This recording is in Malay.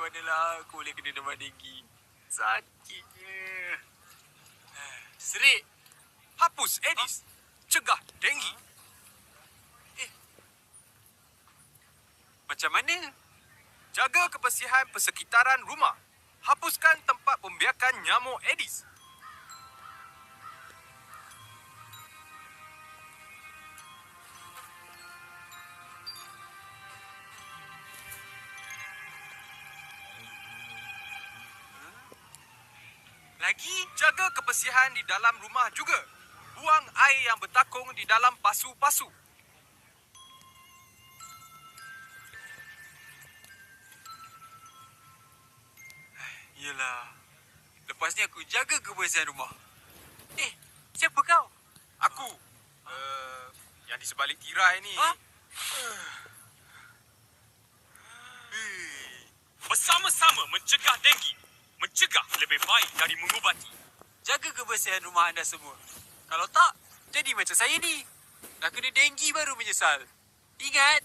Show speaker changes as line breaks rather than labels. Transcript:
manalah aku boleh kena demam denggi. Sakitnya. Serik. Hapus Aedes. Cegah denggi. Macam mana? Jaga kebersihan persekitaran rumah. Hapuskan tempat pembiakan nyamuk Aedes. Lagi, jaga kebersihan di dalam rumah juga. Buang air yang bertakung di dalam pasu-pasu. Yelah. Lepas ni aku jaga kebersihan rumah. Siapa kau? Aku. Yang di sebalik tirai ni. Ha?
Bersama-sama mencegah denggi. Mencegah lebih baik dari mengubati.
Jaga kebersihan rumah anda semua. Kalau tak, jadi macam saya ni. Dah kena denggi baru menyesal. Ingat?